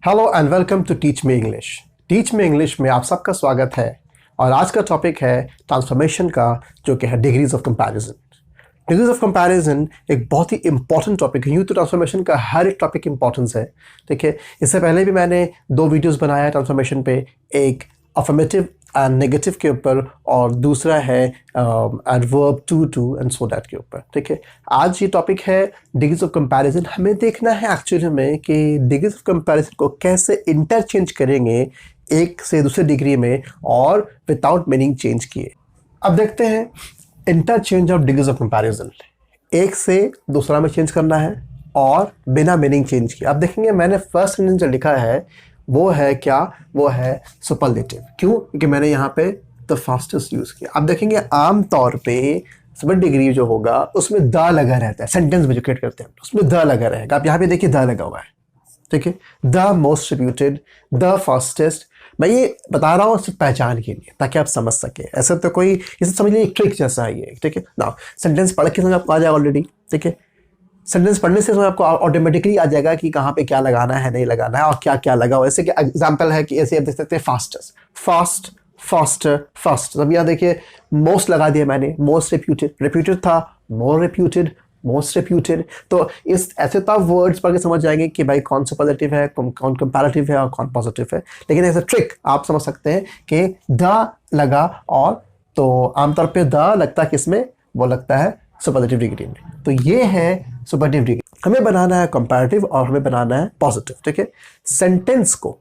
Hello and welcome to teach me English. Teach me English में आप सबका स्वागत है और आज का टॉपिक है ट्रांसफॉर्मेशन का, जो कि है degrees of comparison. Degrees of comparison एक बहुत ही इंपॉर्टेंट टॉपिक है। यूँ तो ट्रांसफॉर्मेशन का हर एक टॉपिक इंपॉर्टेंस है, ठीक है। इससे पहले भी मैंने 2 वीडियोस बनाया है ट्रांसफॉर्मेशन पे, एक अफर्मेटिव एंड नेगेटिव के ऊपर और दूसरा है adverb too and so that के ऊपर, ठीक है। आज ये टॉपिक है डिग्रीज ऑफ कंपैरिजन। हमें देखना है एक्चुअली में कि डिग्रीज ऑफ कंपैरिजन को कैसे इंटरचेंज करेंगे एक से दूसरे डिग्री में और विदाउट मीनिंग चेंज किए। अब देखते हैं interchange of degrees of comparison. एक से दूसरा में चेंज करना है और बिना मीनिंग चेंज किए। अब देखेंगे मैंने फर्स्ट सेंटेंस जो लिखा है वो है क्या, वो है सुपरलेटिव। क्यों? क्योंकि मैंने यहाँ पे द फास्टेस्ट यूज़ किया। अब देखेंगे आम तौर पे सुपर डिग्री जो होगा उसमें द लगा रहता है। सेंटेंस में जो क्रिएट करते हैं उसमें द लगा रहेगा। आप यहाँ पे देखिए द लगा हुआ है, ठीक है। The most reputed, the fastest. मैं ये बता रहा हूँ सिर्फ पहचान के लिए ताकि आप समझ सके। ऐसा तो कोई इसे समझ लीजिए एक ट्रिक जैसा है ये, ठीक है ना। सेंटेंस पढ़ के समझ आपको आ जाएगा ऑलरेडी, ठीक है। सेंटेंस पढ़ने से आपको ऑटोमेटिकली आ जाएगा कि कहाँ पे क्या लगाना है, नहीं लगाना है और क्या क्या लगा हुआ है। ऐसे कि एग्जांपल है कि ऐसे आप देख सकते हैं फास्टेस्ट, फास्ट, फास्टर, फास्ट। अब यहाँ देखिए मोस्ट लगा दिया मैंने, मोस्ट रिप्यूटेड, रिप्यूटेड था मोर रिप्यूटेड, मोस्ट रिप्यूटेड। तो इस ऐसे तो आप वर्ड्स पढ़ के समझ जाएंगे कि भाई कौन सुपरलेटिव है, कौन कंपैरेटिव है और कौन पॉजिटिव है। लेकिन ऐसा ट्रिक आप समझ सकते हैं कि द लगा और तो आमतौर पे द लगता है किसमें, वो लगता है सुपरलेटिव डिग्री में। तो ये है सुपरलेटिव डिग्री। हमें बनाना है कंपैरेटिव और हमें बनाना है पॉजिटिव, ठीक है। सेंटेंस को,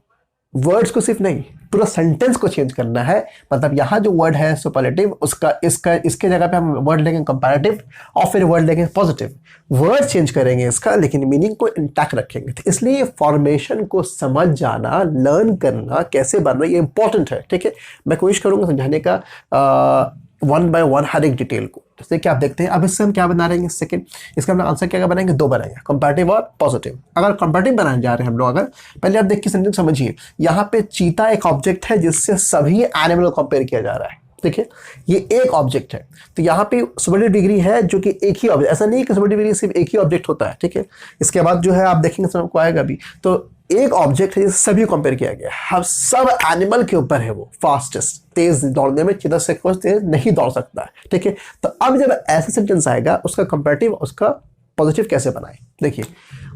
वर्ड्स को सिर्फ नहीं, पूरा सेंटेंस को चेंज करना है। मतलब यहाँ जो वर्ड है सुपरलेटिव, उसका इसके जगह पे हम वर्ड लेंगे कंपैरेटिव और फिर वर्ड लेंगे पॉजिटिव। वर्ड चेंज करेंगे इसका, लेकिन मीनिंग को इंटैक्ट रखेंगे। तो इसलिए फॉर्मेशन को समझ जाना, लर्न करना, कैसे बनना, ये इंपॉर्टेंट है, ठीक है। मैं कोशिश करूँगा समझाने का वन बाय वन हर एक डिटेल को। जैसे कि आप देखते हैं अब इससे हम क्या बना रहे हैं सेकंड, इसका हम आंसर क्या बनाएंगे, 2 बनाएंगे, कंपैरेटिव और पॉजिटिव। अगर कंपैरेटिव बनाने जा रहे हैं हम लोग, अगर पहले आप देखिए सेंटेंस समझिए। यहाँ पे चीता एक ऑब्जेक्ट है जिससे सभी एनिमल को कंपेयर किया जा रहा है, ठीक है। ये एक ऑब्जेक्ट है, तो यहाँ पे सुपरलेटिव डिग्री है जो कि एक ही ऑब्जेक्ट। ऐसा नहीं है कि सुपरलेटिव डिग्री सिर्फ एक ही ऑब्जेक्ट होता है, ठीक है। इसके बाद जो है आप देखेंगे समझ को आएगा भी। तो एक ऑब्जेक्ट है जिससे सभी कंपेयर किया गया है, हम सब एनिमल के ऊपर है वो फास्टेस्ट, तेज दौड़ने में चीता से कोई तेज नहीं दौड़ सकता है, ठीक है। तो अब जब ऐसा सेंटेंस आएगा उसका कंपैरेटिव, उसका पॉजिटिव कैसे बनाए, देखिए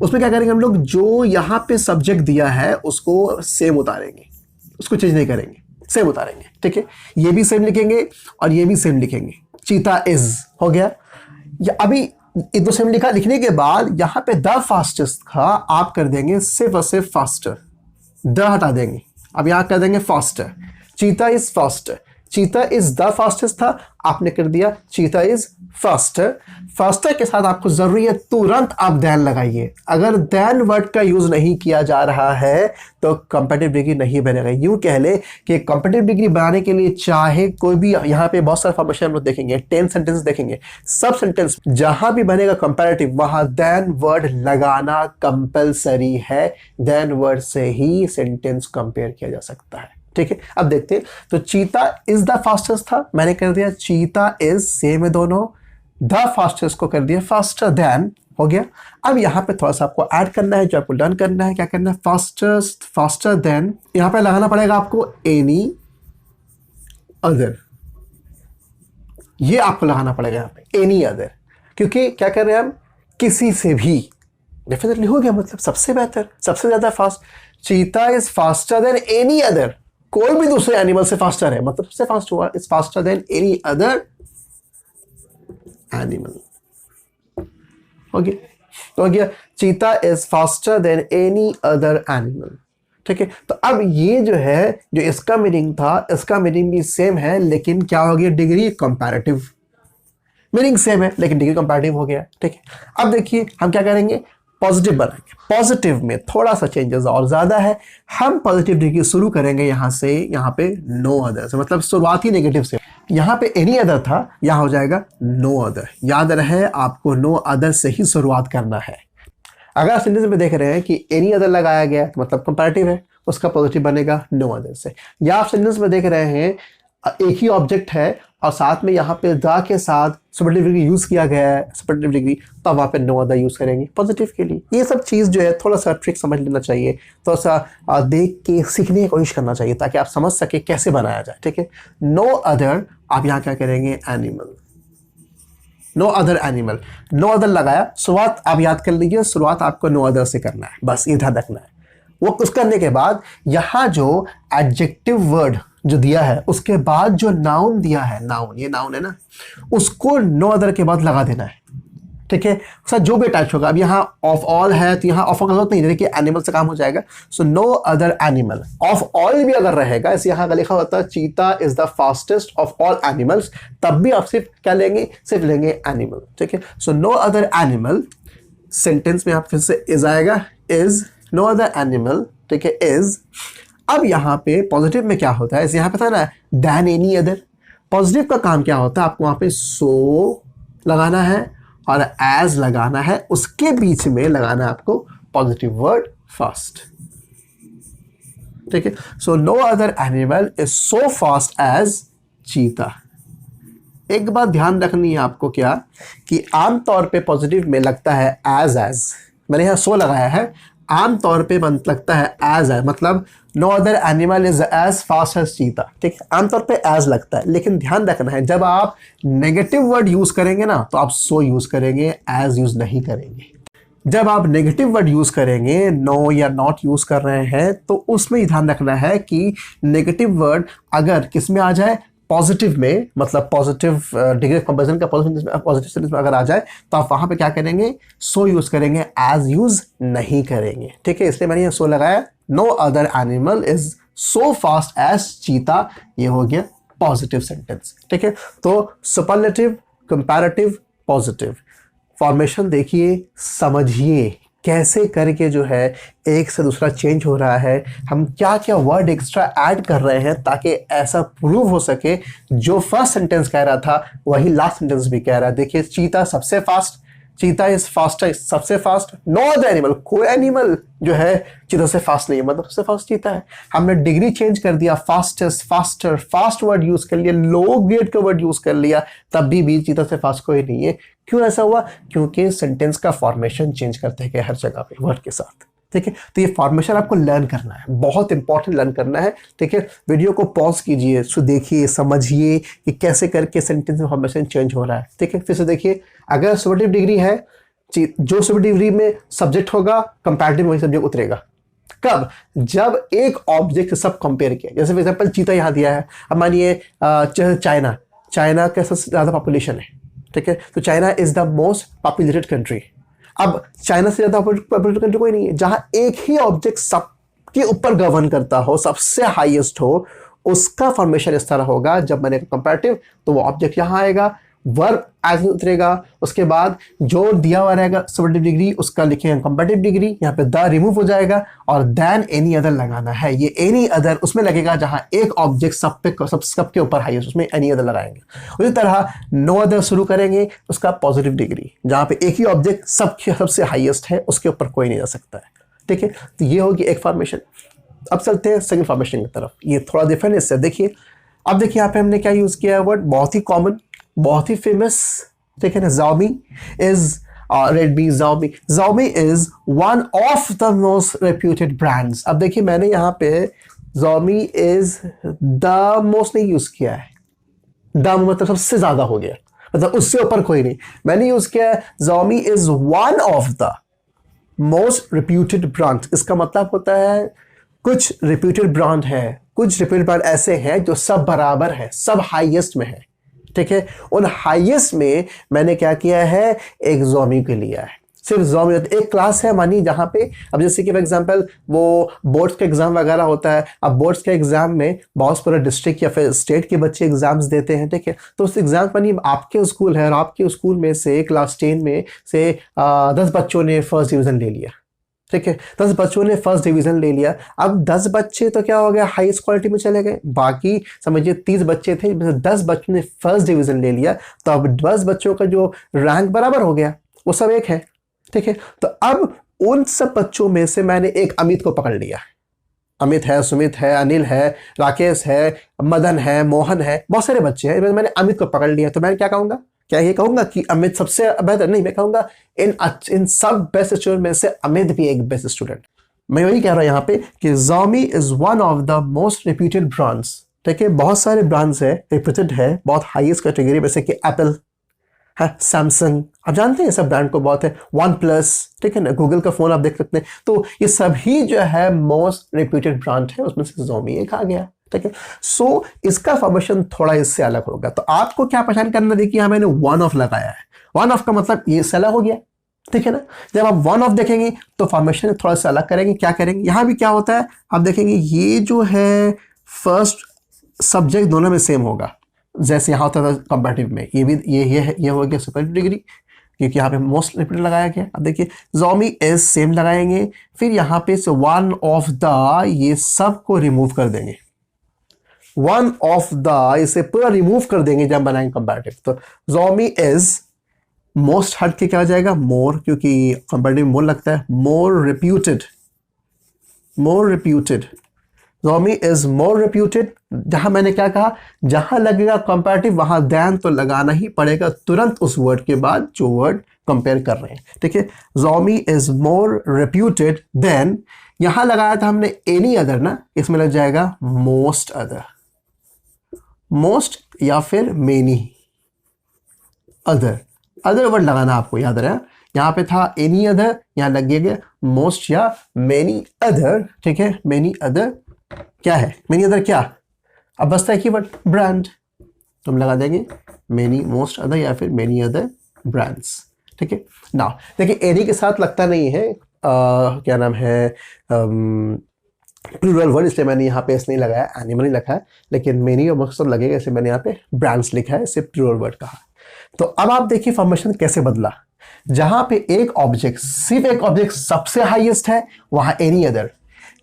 उसमें क्या करेंगे हम लोग, जो यहाँ पे सब्जेक्ट दिया है उसको सेम उतारेंगे, उसको चेंज नहीं करेंगे, सेम उतारेंगे, ठीक है। ये भी सेम लिखेंगे और ये भी सेम लिखेंगे। चीता इज हो गया। या अभी ये 2 सेम लिखा, लिखने के बाद यहाँ पे द फास्टेस्ट था, आप कर देंगे सिर्फ और सिर्फ फास्टर, द हटा देंगे। अब यहाँ कर देंगे फास्टर। चीता इज फास्टर, चीता इज द फास्टेस्ट था, आपने कर दिया चीता इज फास्टर। फास्टर के साथ आपको जरूरी है तुरंत आप देन लगाइए। अगर देन वर्ड का यूज नहीं किया जा रहा है तो कंपैरेटिव डिग्री नहीं बनेगा। यूं कह ले कि कंपैरेटिव डिग्री बनाने के लिए चाहे कोई भी, यहाँ पे बहुत सारे फॉर्मेशन हम लोग देखेंगे, 10 सेंटेंस देखेंगे, सब सेंटेंस जहां भी बनेगा कंपैरेटिव वहां देन वर्ड लगाना कंपलसरी है। देन वर्ड से ही सेंटेंस कंपेयर किया जा सकता है, ठीक है। अब देखते हैं, तो चीता इज द फास्टेस्ट था, मैंने कर दिया चीता इज, सेम है दोनों। द फास्टेस्ट को कर दिया फास्टर देन, हो गया। अब यहाँ पे थोड़ा सा आपको ऐड करना है, जो आपको डन करना है, क्या करना है, फास्टेस्ट, फास्टर देन, यहाँ पे लगाना पड़ेगा आपको एनी अदर, ये आपको लगाना पड़ेगा यहाँ पे एनी अदर, क्योंकि क्या कर रहे हैं हम, किसी से भी। डेफिनेटली हो गया, मतलब सबसे बेहतर, सबसे ज्यादा फास्ट। चीता is faster than any other, कोई भी दूसरे एनिमल से फास्टर है, मतलब सबसे फास्ट हुआ, is faster than any other animal, हो गया। तो हो गया चीता is faster than any other animal, ठीक है। तो अब ये जो है, जो इसका मीनिंग था, इसका मीनिंग भी सेम है, लेकिन क्या हो गया, डिग्री कंपैरेटिव। मीनिंग सेम है लेकिन डिग्री कंपैरेटिव हो गया, ठीक है। अब देखिए हम क्या करेंगे, पॉजिटिव बनाएंगे। पॉजिटिव में थोड़ा सा चेंजेस और ज्यादा है। हम पॉजिटिव डिग्री शुरू करेंगे यहाँ से, यहाँ पे नो अदर से, मतलब शुरुआत ही नेगेटिव से। यहाँ पे एनी अदर था, यहाँ हो जाएगा नो अदर। याद रहे आपको नो अदर से ही शुरुआत करना है। अगर आप सेंटेंस में देख रहे हैं कि एनी अदर लगाया गया तो मतलब कंपैरेटिव है, उसका पॉजिटिव बनेगा नो अदर से। या आप सेंटेंस में देख रहे हैं एक ही ऑब्जेक्ट है और साथ में यहाँ पे द के साथ सुपरलेटिव डिग्री यूज़ किया गया है, सुपरलेटिव डिग्री, तो वहाँ पे नो अदर यूज़ करेंगे पॉजिटिव के लिए। ये सब चीज़ जो है थोड़ा सा ट्रिक समझ लेना चाहिए, थोड़ा सा देख के सीखने की कोशिश करना चाहिए ताकि आप समझ सके कैसे बनाया जाए। ठीक है, नो अदर आप यहाँ क्या करेंगे, animal, no other animal, no other लगाया, शुरुआत आप याद कर लीजिए, शुरुआत आपको नो अदर से करना है, बस ये ध्यान रखना है। वो कुछ करने के बाद यहाँ जो एडजेक्टिव वर्ड जो दिया है उसके बाद जो नाउन दिया है, नाउन, ये नाउन है ना, उसको नो अदर के बाद लगा देना है। ठीक है, सर जो भी अटैच होगा, अब यहाँ ऑफ ऑल है तो यहाँ ऑफ ऑल का जरूरत नहीं, देखिए एनिमल से काम हो जाएगा। So no other animal, of all भी अगर रहेगा, इस यहाँ का लिखा होता है चीता is the fastest of all animals, तब भी आप सिर्फ क्या लेंगे, सिर्फ लेंगे एनिमल। ठीक है, so no other animal, sentence में आप फिर से इज आएगा, इज नो अदर एनिमल। ठीक है, इज। अब यहाँ पे पॉजिटिव में क्या होता है, इस यहाँ पे था ना दैन एनी अदर, पॉजिटिव का काम क्या होता है, आपको वहाँ पे सो लगाना है और एज लगाना है, उसके बीच में लगाना है आपको पॉजिटिव वर्ड फास्ट। ठीक है, so no other animal is so fast as cheetah. एक बात ध्यान रखनी है आपको क्या, कि आमतौर पे पॉजिटिव में लगता है एज, मैंने यहाँ सो लगाया है, आमतौर पे लगता है एज है, मतलब no other animal is as fast as cheetah. ठीक है, आमतौर पे एज लगता है, लेकिन ध्यान रखना है जब आप नेगेटिव वर्ड यूज करेंगे ना तो आप सो यूज करेंगे, एज यूज नहीं करेंगे। जब आप नेगेटिव वर्ड यूज करेंगे, नो या नॉट यूज कर रहे हैं, तो उसमें ध्यान रखना है कि नेगेटिव वर्ड अगर किस में आ जाए, पॉजिटिव में, मतलब पॉजिटिव डिग्री ऑफ कंपैरिजन का पॉजिटिव सेंटेंस में अगर आ जाए तो आप वहां पे क्या करेंगे, सो यूज करेंगे, एज यूज नहीं करेंगे। ठीक है, इसलिए मैंने ये सो लगाया, no other animal is so fast as cheetah, ये हो गया पॉजिटिव सेंटेंस। ठीक है, तो सुपरलेटिव, कंपैरेटिव, पॉजिटिव फॉर्मेशन देखिए, समझिए कैसे करके जो है एक से दूसरा चेंज हो रहा है, हम क्या क्या वर्ड एक्स्ट्रा ऐड कर रहे हैं ताकि ऐसा प्रूव हो सके जो फर्स्ट सेंटेंस कह रहा था वही लास्ट सेंटेंस भी कह रहा है। देखिए, चीता सबसे फास्ट, चीता इज फास्टेस्ट, सबसे फास्ट, नो अदर एनिमल, कोई एनिमल जो है चीता से फास्ट नहीं है, मतलब सबसे फास्ट चीता है। हमने डिग्री चेंज कर दिया, fastest, faster, fast word use कर लिया, लो ग्रेड का वर्ड यूज कर लिया, तब भी चीता से फास्ट कोई नहीं है। क्यों ऐसा हुआ, क्योंकि सेंटेंस का फॉर्मेशन चेंज करते हैं हर जगह पे वर्ड के साथ। ठीक है, तो ये फॉर्मेशन आपको लर्न करना है, बहुत इंपॉर्टेंट लर्न करना है। ठीक है, वीडियो को पॉज कीजिए, सो देखिए, समझिए कि कैसे करके सेंटेंस में फॉर्मेशन चेंज हो रहा है। ठीक है, फिर से देखिए, अगर सुपरलेटिव डिग्री है, जो सुपरलेटिव डिग्री में सब्जेक्ट होगा, कंपैरेटिव में वही सब्जेक्ट उतरेगा। कब, जब एक ऑब्जेक्ट सब कंपेयर किया, जैसे फॉर एग्जांपल चीता यहाँ दिया है, अब मानिए चाइना, चाइना का सबसे ज़्यादा पॉपुलेशन है। ठीक है, तो China is the most populated country. अब चाइना से ज़्यादा पॉपुलेटेड कंट्री कोई नहीं है, जहां एक ही ऑब्जेक्ट सबके ऊपर गवर्न करता हो, सबसे हाईएस्ट हो, उसका फॉर्मेशन इस तरह होगा। जब मैंने कंपैरेटिव तो वो ऑब्जेक्ट यहाँ आएगा, वर्ब एज उतरेगा, उसके बाद जो दिया हुआ रहेगा सुपरलेटिव डिग्री उसका लिखेंगे कंपैरेटिव डिग्री, यहाँ पे द रिमूव हो जाएगा और देन एनी अदर लगाना है। ये एनी अदर उसमें लगेगा जहां एक ऑब्जेक्ट सबके ऊपर हाईएस्ट, उसमें एनी अदर लगाएंगे। उसी तरह नो अदर शुरू करेंगे, उसका पॉजिटिव डिग्री, जहां पे एक ही ऑब्जेक्ट सबसे हाईएस्ट है, उसके ऊपर कोई नहीं जा सकता है। ठीक है, तो ये होगी एक फॉर्मेशन। अब चलते हैं सेकंड फॉर्मेशन की तरफ, ये थोड़ा डिफरेंट है इससे। देखिए, अब देखिए यहाँ पे हमने क्या यूज किया है वर्ड, बहुत ही कॉमन, बहुत ही फेमस। ठीक है ना, Xiaomi is Redmi, Xiaomi is one of the most reputed brands। अब देखिए, मैंने यहाँ पे Xiaomi is the most नहीं यूज किया है, द मतलब सबसे ज्यादा हो गया, मतलब उससे ऊपर कोई नहीं, मैंने यूज किया है Xiaomi is one of the most reputed brands। इसका मतलब होता है कुछ reputed ब्रांड है, कुछ reputed ब्रांड ऐसे हैं जो सब बराबर है, सब हाईएस्ट में है। ठीक है, उन हाईएस्ट में मैंने क्या किया है, एक Xiaomi के लिया है, सिर्फ Xiaomi। एक क्लास है मानी जहाँ पे, अब जैसे कि फॉर एग्जांपल वो बोर्ड्स का एग्जाम वगैरह होता है, अब बोर्ड्स के एग्जाम में बहुत सारे डिस्ट्रिक्ट या फिर स्टेट के बच्चे एग्जाम्स देते हैं। ठीक है, तो उस एग्जाम मानी आपके स्कूल है और आपके स्कूल में से क्लास 10 में से 10 बच्चों ने फर्स्ट डिवीजन ले लिया। ठीक है, 10 बच्चों ने फर्स्ट डिवीजन ले लिया। अब 10 बच्चे तो क्या हो गया, हाईएस्ट क्वालिटी में चले गए, बाकी समझिए 30 बच्चे थे, 10 बच्चों ने फर्स्ट डिवीजन ले लिया, तो अब 10 बच्चों का जो रैंक बराबर हो गया, वो सब एक है। ठीक है, तो अब उन सब बच्चों में से मैंने एक अमित को पकड़ लिया, अमित है, सुमित है, अनिल है, राकेश है, मदन है, मोहन है, बहुत सारे बच्चे हैं। मैंने अमित को पकड़ लिया तो मैं क्या कहूँगा? क्या ये कहूँगा कि अमित सबसे बेहतर? नहीं, मैं कहूँगा इन सब बेस्ट स्टूडेंट में से अमित भी एक बेस्ट स्टूडेंट। मैं वही कह रहा हूँ यहाँ पे कि Xiaomi is one of the most reputed brands. ठीक है, बहुत सारे ब्रांड्स है, रिप्यूटेड है, बहुत हाईएस्ट कैटेगरी, जैसे कि एप्पल है, सैमसंग, आप जानते हैं सब ब्रांड को बहुत है, वन प्लस, ठीक है ना, गूगल का फोन आप देख सकते हैं। तो ये सभी जो है मोस्ट रिप्यूटेड ब्रांड है, उसमें से Xiaomi एक आ गया। ठीक है, सो इसका फॉर्मेशन थोड़ा इससे अलग होगा। तो आपको क्या पहचान करना, देखिए यहाँ मैंने वन ऑफ लगाया है। वन ऑफ का मतलब ये इससे अलग हो गया। ठीक है ना, जब आप वन ऑफ देखेंगे तो फॉर्मेशन थोड़ा सा अलग करेंगे। क्या करेंगे, यहाँ भी क्या होता है आप देखेंगे, ये जो है फर्स्ट सब्जेक्ट दोनों में सेम होगा, जैसे यहाँ होता था कंपैरेटिव में। ये भी ये हो गया सुपर डिग्री, क्योंकि यहाँ पे मोस्ट रिपीटेड लगाया गया। अब देखिए Xiaomi एस सेम लगाएंगे, फिर यहाँ पे से वन ऑफ द, ये सब को रिमूव कर देंगे। वन ऑफ द इसे पूरा रिमूव कर देंगे जब बनाएंगे कंपैरेटिव। तो Xiaomi एस मोस्ट हट के क्या हो जाएगा, मोर, क्योंकि कंपैरेटिव मोर लगता है, more reputed. Xiaomi is more reputed. जहां मैंने क्या कहा, जहां लगेगा कंपैरेटिव वहां देन तो लगाना ही पड़ेगा तुरंत उस वर्ड के बाद जो वर्ड कंपेयर कर रहे हैं। ठीक है, Xiaomi is more reputed than, यहां लगाया था हमने एनी अदर ना, इसमें लग जाएगा मोस्ट अदर, मोस्ट या फिर मेनी अदर। अदर वर्ड लगाना आपको याद रहा, यहाँ पे था एनी अदर, यहाँ लगेगा मोस्ट या मेनी अदर। ठीक है, मेनी अदर क्या है, मेनी अदर क्या, अब बसता है कीवर्ड ब्रांड, तो हम लगा देंगे मेनी मोस्ट अदर या फिर मेनी अदर ब्रांड्स। ठीक है ना, देखिए एनी के साथ लगता नहीं है क्या नाम है प्लूरल वर्ड, इसलिए मैंने यहाँ पे इस नहीं लगाया, एनिमल नहीं लिखा है, लेकिन मेनी और मकसद लगेगा, इसलिए मैंने यहाँ पे ब्रांड्स लिखा है, इसे प्लूरल वर्ड कहा। तो अब आप देखिए फॉर्मेशन कैसे बदला, जहां पे एक ऑब्जेक्ट, सिर्फ एक ऑब्जेक्ट सबसे हाईएस्ट है वहां एनी अदर,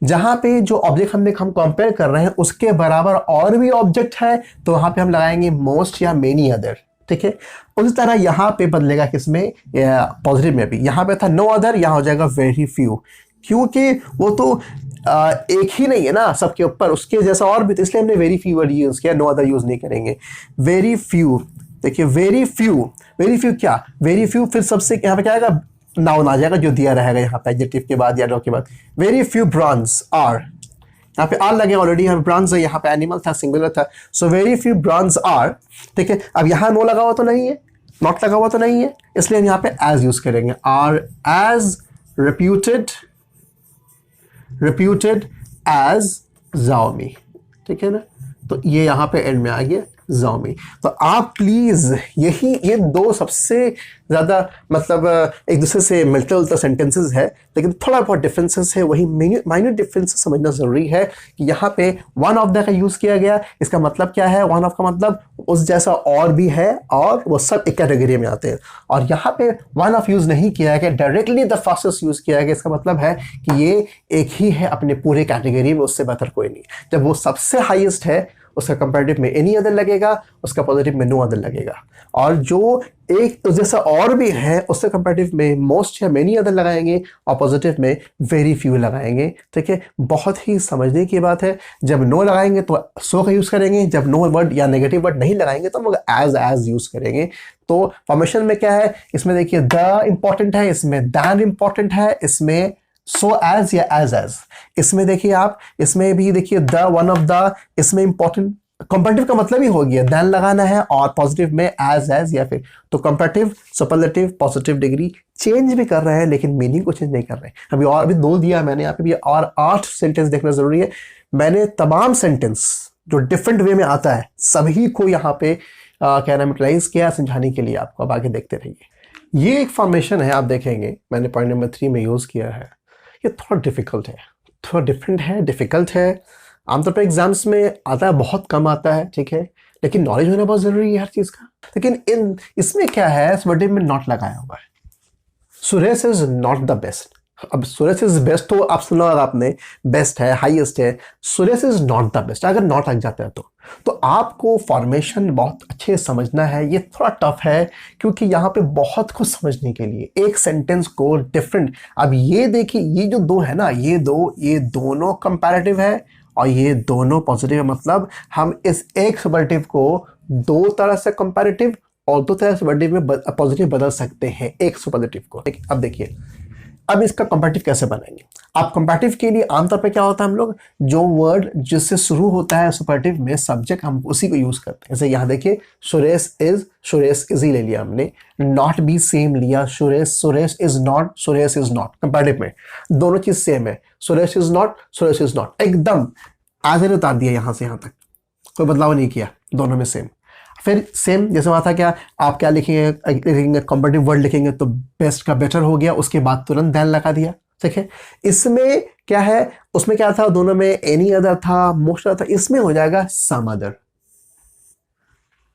जहां पे जो ऑब्जेक्ट हम कंपेयर कर रहे हैं उसके बराबर और भी ऑब्जेक्ट है तो वहां पे हम लगाएंगे मोस्ट या मेनी अदर। ठीक है, उसी तरह यहां पे बदलेगा किसमें, पॉजिटिव में भी, यहां पे था नो अदर, यहां हो जाएगा वेरी फ्यू, क्योंकि वो तो एक ही नहीं है ना सबके ऊपर, उसके जैसा और भी, तो इसलिए हमने वेरी फ्यू वर्ड यूज किया, नो अदर यूज नहीं करेंगे। वेरी फ्यू, देखिए वेरी फ्यू क्या, वेरी फ्यू फिर सबसे यहाँ पे क्या आएगा, नाउन आ जाएगा जो दिया रहेगा यहाँ पे एडजेक्टिव के बाद या नो के बाद। वेरी फ्यू ब्रांड्स आर, यहाँ पे आर लगे ऑलरेडी, यहाँ पे ब्रांड्स है, यहाँ पे एनिमल था, सिंगुलर था, so very few brands are. ठीक है, अब यहाँ नो लगा हुआ तो नहीं है, नॉट लगा हुआ तो नहीं है, इसलिए हम यहाँ पे एज यूज करेंगे, are as reputed as Xiaomi। ठीक है ना, तो ये यहाँ पे एंड में आ गया Xiaomi। तो आप प्लीज ये दो सबसे ज्यादा मतलब एक दूसरे से मिलते जुलते सेंटेंसेस है, लेकिन थोड़ा बहुत डिफरेंसेस है, वही माइनर डिफरेंसेस समझना जरूरी है कि यहाँ पे वन ऑफ द का यूज किया गया, इसका मतलब क्या है, वन ऑफ का मतलब उस जैसा और भी है और वो सब एक कैटेगरी में आते हैं, और यहाँ पे वन ऑफ यूज नहीं किया गया, डायरेक्टली द फास्टेस्ट यूज किया गया, इसका मतलब है कि ये एक ही है अपने पूरे कैटेगरी में, उससे बेहतर कोई नहीं। जब वो सबसे हाईएस्ट है उसका कंपैरेटिव में एनी अदर लगेगा, उसका पॉजिटिव में नो अदर लगेगा, और जो एक जैसा और भी है उससे कंपैरेटिव में मोस्ट या मेनी अदर लगाएंगे और पॉजिटिव में वेरी फ्यू लगाएंगे। ठीक है, बहुत ही समझने की बात है। जब नो लगाएंगे तो सो का यूज करेंगे, जब नो वर्ड या नेगेटिव वर्ड नहीं लगाएंगे तो हम एज यूज करेंगे। तो फॉर्मेशन में क्या है, इसमें देखिए द इंपॉर्टेंट है, इसमें दैन इंपॉर्टेंट है, इसमें सो एज या एज, इसमें देखिए आप, इसमें भी देखिए द, वन ऑफ द, इसमें इंपॉर्टेंट, कंपैरेटिव का मतलब ही हो गया देन लगाना है, और पॉजिटिव में एज या फिर, तो comparative, superlative, positive degree change भी कर रहे हैं लेकिन मीनिंग को चेंज नहीं कर रहे हैं। अभी और भी दो दिया मैंने, यहाँ पे भी और 8 सेंटेंस देखना जरूरी है। मैंने तमाम सेंटेंस जो डिफरेंट वे में आता है सभी को यहाँ पे क्या नाम यूटिलाइज किया समझाने के लिए, आपको अब आगे देखते रहिए। ये एक फॉर्मेशन है, आप देखेंगे मैंने पॉइंट नंबर 3 में यूज किया है। ये थोड़ा डिफिकल्ट है, थोड़ा डिफरेंट है, डिफिकल्ट है, आमतौर पर एग्जाम्स में आता है, बहुत कम आता है। ठीक है, लेकिन नॉलेज होना बहुत जरूरी है हर चीज का। लेकिन इसमें क्या है, इस वर्ड में नॉट लगाया हुआ है। Suresh is not the best, अब सुरेश इज बेस्ट तो आप सुना होगा आपने, बेस्ट है, हाईएस्ट है, Suresh is not the best, अगर नॉट लग जाता है तो आपको फॉर्मेशन बहुत अच्छे से समझना है। ये थोड़ा टफ है क्योंकि यहाँ पे बहुत कुछ समझने के लिए, एक सेंटेंस को डिफरेंट। अब ये देखिए, ये जो दो है ना, ये दोनों कंपैरेटिव है और ये दोनों पॉजिटिव है। मतलब हम इस एक सुपरलेटिव को दो तरह से कंपैरेटिव और दो तरह से सुपरलेटिव में पॉजिटिव बदल सकते हैं एक सुपरलेटिव को। अब देखिए, अब इसका कंपैरेटिव कैसे बनाएंगे। आप कंपैरेटिव के लिए आमतौर पे क्या होता है, हम लोग जो वर्ड जिससे शुरू होता है सुपरलेटिव में सब्जेक्ट, हम उसी को यूज करते हैं। जैसे यहाँ देखिए, सुरेश इज ही ले लिया हमने, नॉट भी सेम लिया, सुरेश इज नॉट। कंपैरेटिव में दोनों चीज सेम है, सुरेश इज नॉट, एकदम एज इट उतार दिया यहाँ से यहाँ तक, कोई बदलाव नहीं किया, दोनों में सेम। फिर सेम जैसे वहाँ था, क्या आप क्या लिखेंगे कंपैरेटिव वर्ड लिखेंगे तो बेस्ट का बेटर हो गया, उसके बाद तुरंत देन लगा दिया। ठीक है, इसमें क्या है, उसमें क्या था, दोनों में एनी अदर था, मोस्ट अदर था, इसमें हो जाएगा सम अदर।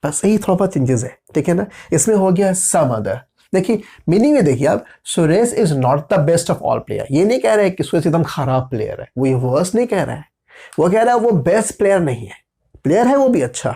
बस यही थोड़ा बहुत चेंजेस है, ठीक है ना, इसमें हो गया सम अदर। देखिए मीनिंग में देखिए आप, Suresh is not the best of all player, ये नहीं कह रहे कि सुरेश एकदम खराब प्लेयर है, वो ये वर्स नहीं कह रहा है, वो कह रहा है वो बेस्ट प्लेयर नहीं है, प्लेयर है वो भी अच्छा,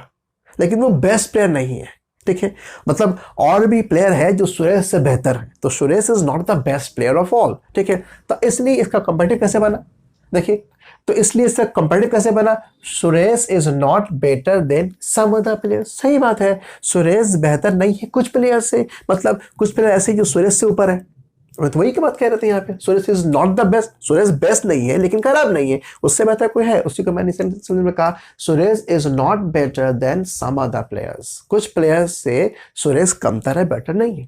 लेकिन वो बेस्ट प्लेयर नहीं है। ठीक है, मतलब और भी प्लेयर है जो सुरेश से बेहतर है, तो Suresh is not the best player of all. ठीक है, तो इसलिए इसका कंपैरेटिव कैसे बना, देखिए, तो इसलिए इसका कंपैरेटिव कैसे बना, Suresh is not better than some other player. सही बात है, सुरेश बेहतर नहीं है कुछ प्लेयर से, मतलब कुछ प्लेयर ऐसे जो सुरेश से ऊपर है। तो वही की बात कह रहे थे यहाँ पे, Suresh is not the best, Suresh best नहीं है लेकिन खराब नहीं है, उससे बेहतर कोई है, उसी को मैंने सेंटेंस में कहा, Suresh is not better than some other players, कुछ प्लेयर्स से सुरेश कमतर है, बेटर नहीं है।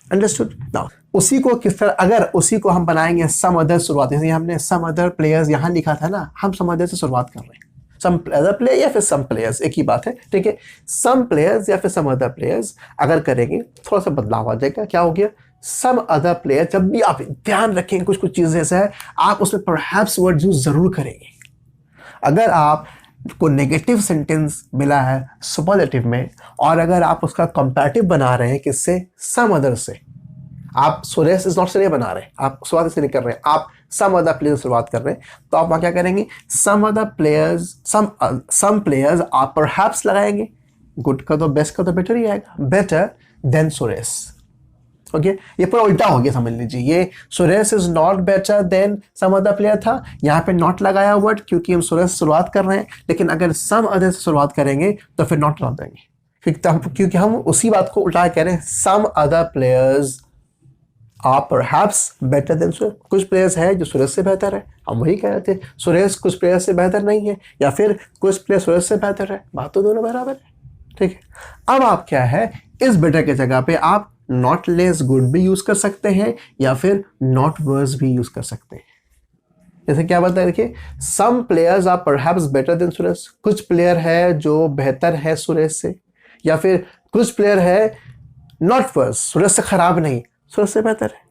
अंडरस्टूड। नाउ उसी को किस तरह, अगर उसी को हम बनाएंगे सम अदर शुरुआत, जैसे हमने सम अदर प्लेयर्स यहाँ लिखा था ना, हम सम अदर से शुरुआत कर रहे हैं, सम अदर प्लेयर या फिर सम प्लेयर्स, एक ही बात है। ठीक है, सम प्लेयर्स या फिर सम अदर प्लेयर्स अगर करेंगे थोड़ा सा बदलाव आ जाएगा। क्या हो गया, सम अदर प्लेयर, जब भी आप ध्यान रखेंगे कुछ चीजें ऐसा है, आप उसमें परहैप्स वर्ड यूज जरूर करेंगे। अगर आप को नेगेटिव सेंटेंस मिला है सुपरलेटिव में और अगर आप उसका कंपैरेटिव बना रहे हैं किससे, सम अदर से, आप सुरेश इज नॉट से नहीं बना रहे, आप शुरुआत से नहीं कर रहे हैं, आप सम अदर प्लेयर्स शुरुआत कर रहे हैं, तो आप वहां क्या करेंगे, some other players, some players आप परहैप्स लगाएंगे, गुड का तो बेस्ट का तो बेटर ही आएगा, बेटर देन सुरेश। ओके, ये पूरा उल्टा हो गया, समझ लीजिए, ये Suresh is not better than some other player था, यहाँ पे नॉट लगाया वर्ड क्योंकि हम सुरेश से शुरुआत कर रहे हैं, लेकिन अगर सम अदर से शुरुआत करेंगे तो फिर नॉट लगा देंगे, क्योंकि हम उसी बात को उल्टा कह रहे हैं, some other players are perhaps better than Suresh, कुछ प्लेयर्स है जो सुरेश से बेहतर है, हम वही कह रहे थे, सुरेश कुछ प्लेयर से बेहतर नहीं है, या फिर कुछ प्लेयर सुरेश से बेहतर है, बात तो दोनों बराबर है। ठीक है, अब आप क्या है, इस बेटर की जगह पे आप नॉट लेस गुड भी यूज कर सकते हैं या फिर नॉट वर्स भी यूज कर सकते हैं। जैसे क्या बताया, देखिए, some players are perhaps better than Suresh, कुछ प्लेयर है जो बेहतर है सुरेश से, या फिर कुछ प्लेयर है नॉट वर्स, सुरेश से खराब नहीं, सुरेश से बेहतर है,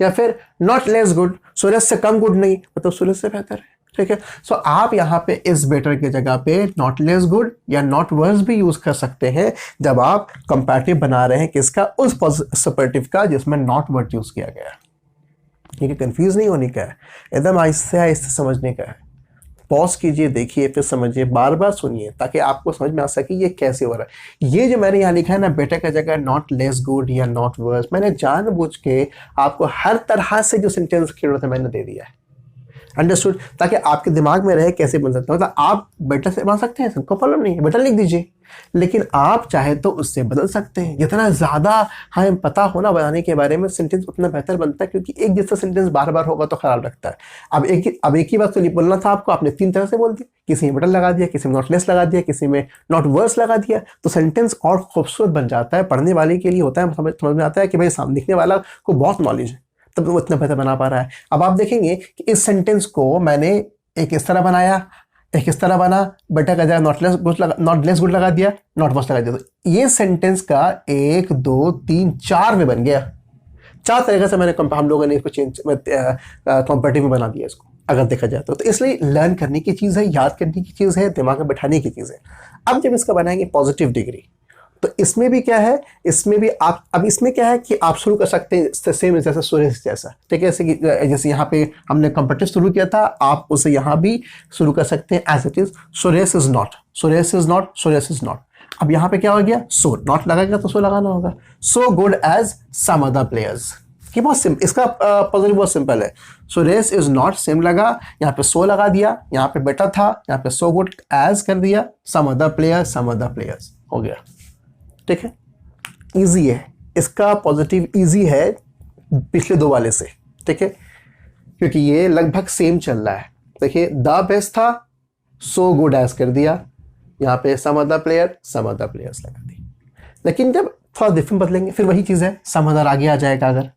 या फिर नॉट लेस गुड, सुरेश से कम गुड नहीं, मतलब सुरेश से बेहतर है। ठीक है, सो आप यहाँ पे इस बेटर की जगह पे नॉट लेस गुड या नॉट वर्स भी यूज कर सकते हैं जब आप कंपैरेटिव बना रहे हैं किसका, उस सुपरलेटिव का जिसमें नॉट वर्ड यूज किया गया है। ठीक है, कंफ्यूज नहीं होने का है, एकदम आहिस्ते आहिस्ते समझने का है। पॉज कीजिए, देखिए, फिर समझिए, बार बार सुनिए ताकि आपको समझ में आ सके ये कैसे हो रहा है। ये जो मैंने यहाँ लिखा है ना, बेटर की जगह नॉट लेस गुड या नॉट वर्स, मैंने जानबूझ के आपको हर तरह से जो सेंटेंस की जरूरत है मैंने दे दिया है। अंडरस्टूड, ताकि आपके दिमाग में रहे कैसे बन सकता है। मतलब आप बेटर से बना सकते हैं, कोई प्रॉब्लम नहीं है, बेटर लिख दीजिए, लेकिन आप चाहे तो उससे बदल सकते हैं। जितना ज़्यादा हमें पता होना बनाने के बारे में सेंटेंस उतना बेहतर बनता है, क्योंकि एक जैसा सेंटेंस बार बार होगा तो खराब लगता है। अब एक ही बात तो नहीं बोलना था आपको, आपने 3 तरह से बोल दिया, किसी में बेटर लगा दिया, किसी में नॉट लेस लगा दिया, किसी में नॉट वर्स लगा दिया, तो सेंटेंस और खूबसूरत बन जाता है। पढ़ने वाले के लिए होता है, समझ में आता है कि भाई सामने लिखने वाला को बहुत नॉलेज है, तब वो इतना बेहतर बना पा रहा है। अब आप देखेंगे कि इस सेंटेंस को मैंने एक इस तरह बनाया, एक इस तरह बना, बेटर का जगह नॉट लेस गुड लगा दिया, नॉट वर्स लगा दिया, तो ये सेंटेंस का 1 2 3 4 में बन गया। 4 तरीके से मैंने हम लोगों ने इसको चेंज कॉम्पैरेटिव में बना दिया इसको, अगर देखा जाए तो इसलिए लर्न करने की चीज़ है, याद करने की चीज़ है, दिमाग में बैठाने की चीज़ है। अब जब इसका बनाएंगे पॉजिटिव डिग्री, तो इसमें भी क्या है, इसमें भी आप, अब इसमें क्या है कि आप शुरू कर सकते हैं सेम जैसे सुरेश जैसा, ठीक है, जैसे यहाँ पे हमने कंपेटिव शुरू किया था, आप उसे यहाँ भी शुरू कर सकते हैं as it is. Suresh is not, Suresh is not, Suresh is not. अब यहाँ पे क्या हो गया, सो नॉट लगेगा तो सो लगाना होगा, so good as some other players. कि बहुत सिंपल, इसका पॉजिटिव बहुत सिंपल है। सुरेश इज नॉट सेम लगा, यहाँ पे सो लगा दिया, यहाँ पे बेटर था, यहाँ पे सो गुड एज कर दिया, some other players, some other players हो गया, ठीक है। इजी है, इसका पॉजिटिव इजी है पिछले दो वाले से, ठीक है, क्योंकि ये लगभग सेम चल रहा है। देखिए द बेस्ट था, सो गुड एज कर दिया, यहाँ पे some other player, some other players लगा दी। लेकिन जब थोड़ा डिफरेंट बदलेंगे फिर वही चीज़ है, सम अदर आगे आ जाएगा, अगर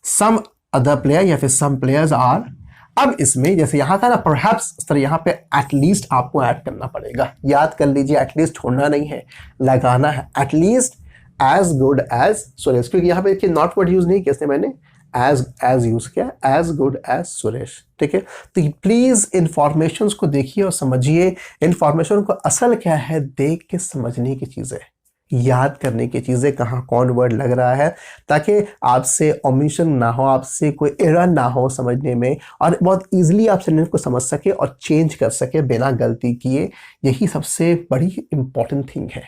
सम अदर प्लेयर या फिर सम प्लेयर्स आर। अब इसमें जैसे यहाँ था ना परहैप्स, इस तरह यहाँ पे एटलीस्ट आपको ऐड करना पड़ेगा, याद कर लीजिए, एटलीस्ट छोड़ना नहीं है, लगाना है, at least as good as Suresh, क्योंकि यहाँ पे देखिए नॉट वर्ड यूज नहीं किया मैंने, एज यूज किया, एज गुड एज सुरेश, ठीक है। तो प्लीज इंफॉर्मेशन को देखिए और समझिए, इंफॉर्मेशन को असल क्या है देख के समझने की चीज़ है, याद करने की चीज़ें, कहाँ कौन वर्ड लग रहा है, ताकि आपसे ओमिशन ना हो, आपसे कोई एरर ना हो समझने में, और बहुत इजीली आप सेंटेंस को समझ सके और चेंज कर सके बिना गलती किए। यही सबसे बड़ी इंपॉर्टेंट थिंग है,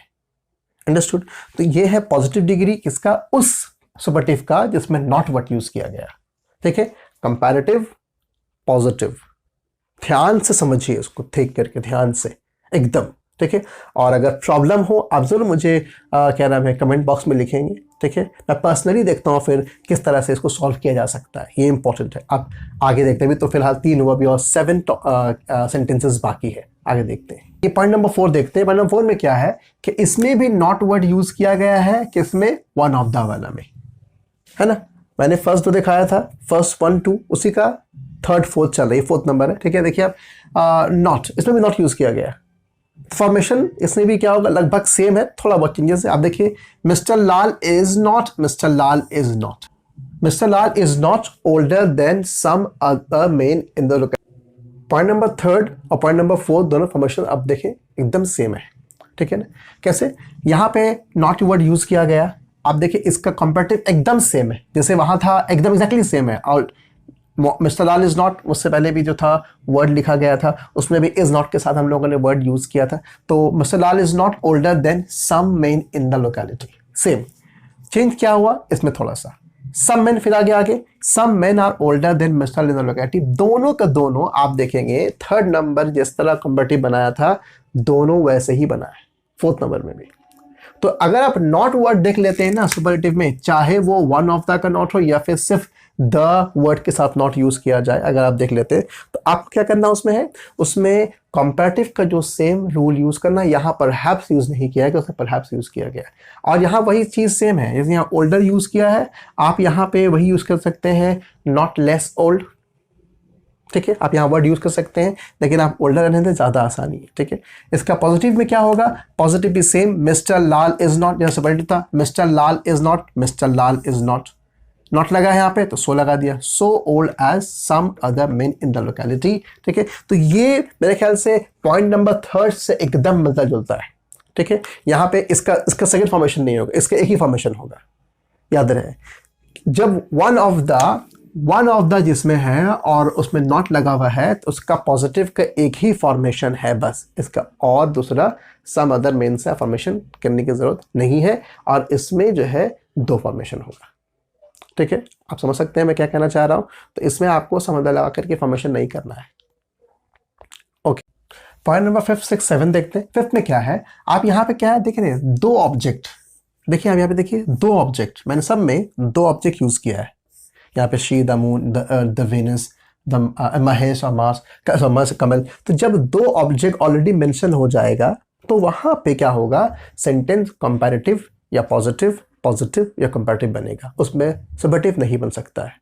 अंडरस्टूड। तो ये है पॉजिटिव डिग्री किसका, उस सुपरलेटिव का जिसमें नॉट वर्ड यूज किया गया, ठीक है। कंपैरेटिव पॉजिटिव, ध्यान से समझिए उसको, देख करके ध्यान से एकदम, ठीक है। और अगर प्रॉब्लम हो आप जरूर मुझे क्या नाम है कमेंट बॉक्स में लिखेंगे, ठीक है। मैं पर्सनली देखता हूँ फिर किस तरह से इसको सॉल्व किया जा सकता है, ये इंपॉर्टेंट है। आप आगे देखते हैं, भी तो फिलहाल 3 हुआ भी और 7 सेंटेंसेस बाकी है, आगे देखते हैं। ये पॉइंट नंबर 4 देखते हैं। पॉइंट नंबर 4 में क्या है कि इसमें भी नॉट वर्ड यूज किया गया है, किसमें, वन ऑफ द वाला में, है ना। मैंने फर्स्ट जो दिखाया था, फर्स्ट 1 2, उसी का थर्ड फोर्थ चल रही है, 4th नंबर है, ठीक है। देखिए आप नॉट, इसमें भी नॉट यूज किया गया। फॉर्मेशन इसमें भी क्या होगा, लगभग सेम है, थोड़ा बहुत चेंजेस है। आप देखिए mister Lal is not, mister Lal is not, mister Lal is not older than some other man in the locality. Point number 3 और पॉइंट नंबर 4 दोनों फॉर्मेशन आप देखें एकदम सेम है, ठीक है ना। कैसे, यहाँ पे नॉट वर्ड यूज किया गया, आप देखिए इसका कंपैरेटिव एकदम सेम है, जैसे वहां था एकदम एग्जैक्टली सेम है। और मिस्टर लाल इज नॉट, उससे पहले भी जो था वर्ड लिखा गया था उसमें भी इज नॉट के साथ हम लोगों ने वर्ड यूज किया था। तो mister Lal is not older than some man in the locality, same. Change क्या हुआ इसमें थोड़ा सा, सम मैन, फिर आगे some man are older than mister Lal in the locality. दोनों का दोनों आप देखेंगे, 3rd नंबर जिस तरह कंपैरेटिव बनाया था दोनों वैसे ही बना है 4th नंबर में भी। तो अगर आप नॉट वर्ड देख लेते हैं ना सुपरलेटिव में, चाहे वो वन ऑफ द का नॉट हो या फिर सिर्फ द वर्ड के साथ नॉट यूज किया जाए, अगर आप देख लेते हैं तो आपको क्या करना उसमें है, उसमें कंपैरेटिव का जो सेम रूल यूज करना। यहाँ परहैप्स यूज नहीं किया है कि उसमें परहैप्स यूज किया गया, और यहाँ वही चीज सेम है, जैसे यहाँ ओल्डर यूज किया है, आप यहाँ पे वही यूज कर सकते हैं, नॉट लेस ओल्ड, ठीक है। आप यहाँ वर्ड यूज कर सकते हैं, लेकिन आप ओल्डर रहने से ज्यादा आसानी है, ठीक है। इसका पॉजिटिव में क्या होगा, पॉजिटिव भी same, mister Lal is not, जैसे सुपरलेटिव था mister Lal is not, mister Lal is not, not लगा है यहाँ पे तो सो लगा दिया, so old as some other man in the locality, ठीक है। तो ये मेरे ख्याल से पॉइंट नंबर 3 से एकदम मिलता जुलता है, ठीक है। यहाँ पे इसका सेकंड फॉर्मेशन नहीं होगा, इसका एक ही फॉर्मेशन होगा, याद रहे। जब वन ऑफ द जिसमें है और उसमें नॉट लगा हुआ है तो उसका पॉजिटिव का एक ही फॉर्मेशन है बस, इसका और दूसरा सम अदर मैन से फॉर्मेशन करने की जरूरत नहीं है, और इसमें जो है 2 फॉर्मेशन होगा, ठीक है। आप समझ सकते हैं मैं क्या कहना चाह रहा हूं। तो इसमें आपको सम अदर लगा करके फॉर्मेशन नहीं करना है, ओके। पॉइंट नंबर 5 6 7 देखते हैं। 5th में क्या है, आप यहाँ पे क्या है देख रहे हैं, 2 ऑब्जेक्ट, देखिए आप यहाँ पे देखिए 2 ऑब्जेक्ट, मैंने सब में 2 ऑब्जेक्ट यूज किया है। यहाँ पे she, the moon, the Venus, the Mahesh और मार्स, कमल। तो जब 2 ऑब्जेक्ट ऑलरेडी मेंशन हो जाएगा तो वहां पे क्या होगा, सेंटेंस कंपैरेटिव या पॉजिटिव या कंपैरेटिव बनेगा, उसमें सुपरलेटिव नहीं बन सकता है।